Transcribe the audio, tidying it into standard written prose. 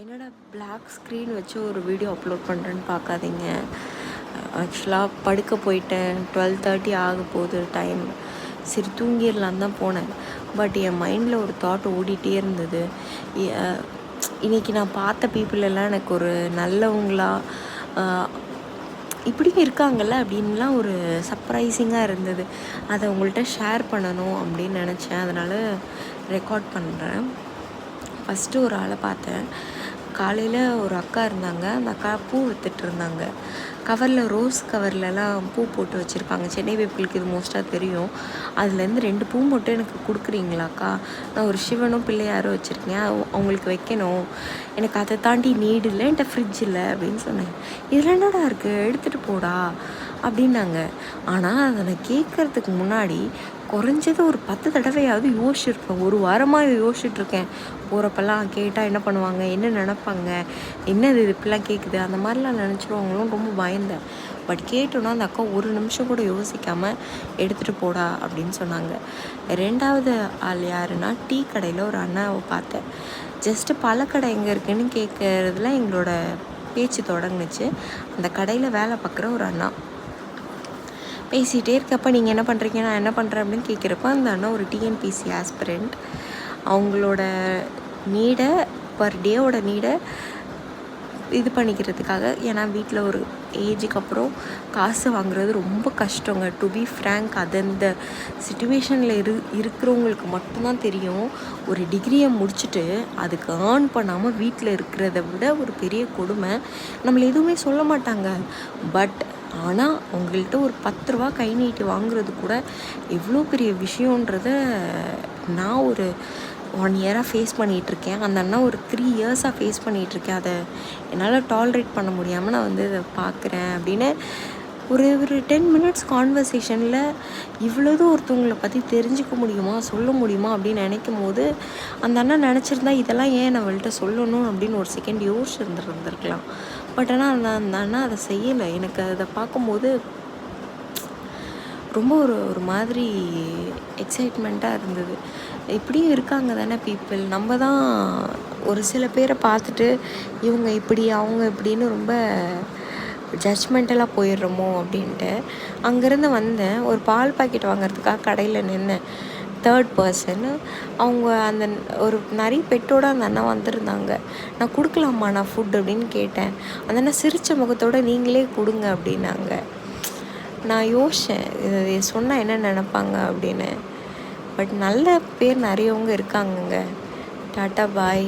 என்னடா black screen வச்சு ஒரு வீடியோ அப்லோட் பண்ணுறேன்னு பார்க்காதீங்க. ஆக்சுவலாக படுக்க போயிட்டேன். 12:30 ஆக போகுது டைம். சரி தூங்கிடலான் தான் போனேன். பட் என் மைண்டில் ஒரு தாட் ஓடிட்டே இருந்தது. இன்றைக்கி நான் பார்த்த பீப்புள் எல்லாம் எனக்கு ஒரு நல்லவங்களா இப்படியும் இருக்காங்கல்ல அப்படின்லாம் ஒரு சர்ப்ரைசிங்காக இருந்தது. அதை உங்கள்கிட்ட ஷேர் பண்ணணும் அப்படின்னு நினச்சேன். அதனால் ரெக்கார்ட் பண்ணுறேன். ஃபஸ்ட்டு ஒரு ஆளை பார்த்தேன். காலையில் ஒரு அக்கா இருந்தாங்க. அந்த அக்கா பூ விற்றுட்டு இருந்தாங்க. கவரில் ரோஸ் கவர்லலாம் பூ போட்டு வச்சுருப்பாங்க. சென்னை பீப்புளுக்கு இது மோஸ்ட்டாக தெரியும். அதுலேருந்து 2 பூ மட்டும் எனக்கு கொடுக்குறீங்களாக்கா? நான் ஒரு சிவனும் பிள்ளையாரும் வச்சுருக்கேன், அவங்களுக்கு வைக்கணும். எனக்கு அதை தாண்டி நீடு இல்லை, என்கிட்ட ஃப்ரிட்ஜ் இல்லை அப்படின்னு சொன்னேன். இதில் என்னடா இருக்குது, எடுத்துகிட்டு போடா அப்படின்னாங்க. ஆனால் அதை நான் கேட்குறதுக்கு முன்னாடி குறைஞ்சது ஒரு 10 தடவையாவது யோசிச்சுருப்பேன். ஒரு வாரமாக யோசிச்சுட்ருக்கேன். போகிறப்பெல்லாம் கேட்டால் என்ன பண்ணுவாங்க, என்ன நினப்பாங்க, என்னது இது இப்படிலாம் கேட்குது, அந்த மாதிரிலாம் நினச்சிருவாங்களும் ரொம்ப பயந்தேன். பட் கேட்டோன்னா அந்த அக்கா ஒரு நிமிஷம் கூட யோசிக்காமல் எடுத்துகிட்டு போடா அப்படின்னு சொன்னாங்க. 2வது ஆள் யாருன்னா, டீ கடையில் ஒரு அண்ணாவை பார்த்தேன். ஜஸ்ட்டு பழக்கடை எங்கே இருக்குதுன்னு கேட்குறதுல எங்களோட பேச்சு தொடங்குச்சு. அந்த கடையில் வேலை பார்க்குற ஒரு அண்ணா பேசிகிட்டே இருக்கப்போ, நீங்கள் என்ன பண்ணுறீங்க, நான் என்ன பண்ணுறேன் அப்படின்னு கேட்குறப்ப, அந்த அண்ணா ஒரு டிஎன்பிசி ஆஸ்பிரண்ட். அவங்களோட நீடை பர் டேவோட நீடை இது பண்ணிக்கிறதுக்காக, ஏன்னா வீட்டில் ஒரு ஏஜுக்கு அப்புறம் காசு வாங்குறது ரொம்ப கஷ்டங்க. டு பி ஃப்ரேங்க், அது அந்த சிச்சுவேஷனில் இருக்கிறவங்களுக்கு மட்டும்தான் தெரியும். ஒரு டிகிரியை முடிச்சுட்டு அதுக்கு ஏர்ன் பண்ணாமல் வீட்டில் இருக்கிறத விட ஒரு பெரிய கொடுமை. நம்மளை எதுவுமே சொல்ல மாட்டாங்க. பட் ஆனால் அவங்கள்ட்ட ஒரு 10 ரூபா கை நீட்டி வாங்குறது கூட எவ்வளோ பெரிய விஷயன்றத நான் ஒரு 1 இயராக ஃபேஸ் பண்ணிகிட்ருக்கேன். அந்த அண்ணா ஒரு 3 இயர்ஸாக ஃபேஸ் பண்ணிகிட்ருக்கேன். அதை என்னால் டாலரேட் பண்ண முடியாமல் நான் வந்து இதை பார்க்குறேன் அப்படின்னு ஒரு 10 மினிட்ஸ் கான்வர்சேஷனில் இவ்வளோதும் ஒருத்தவங்களை பற்றி தெரிஞ்சுக்க முடியுமா, சொல்ல முடியுமா அப்படின்னு நினைக்கும் போது, அந்த அண்ணா நினச்சிருந்தா இதெல்லாம் ஏன் நான் அவள்கிட்ட சொல்லணும் அப்படின்னு ஒரு செகண்ட் யோசிச்சுருந்துருக்கலாம். பட் ஆனால் அந்த அண்ணா அதை செய்யலை. எனக்கு அதை பார்க்கும்போது ரொம்ப ஒரு மாதிரி எக்ஸைட்மெண்ட்டாக இருந்தது. இப்படியும் இருக்காங்க தானே பீப்புள். நம்ம தான் ஒரு சில பேரை பார்த்துட்டு இவங்க இப்படி அவங்க இப்படின்னு ரொம்ப ஜட்ஜ்மெண்டலாக போயிடுறோமோ அப்படின்ட்டு. அங்கேருந்து வந்தேன். ஒரு பால் பாக்கெட் வாங்குறதுக்காக கடையில் நின்னேன். 3rd person. அவங்க அந்த ஒரு நிறைய பெட்டோடு அந்த அண்ணா வந்திருந்தாங்க. நான் கொடுக்கலாமா நான் ஃபுட் அப்படின்னு கேட்டேன். அந்த அண்ணா சிரித்த முகத்தோடு நீங்களே கொடுங்க அப்படின்னாங்க. நான் யோசித்தேன், இது சொன்னால் என்ன நினப்பாங்க அப்படின்னு. பட் நல்ல பேர் நிறையவங்க இருக்காங்கங்க. டாட்டா பாய்.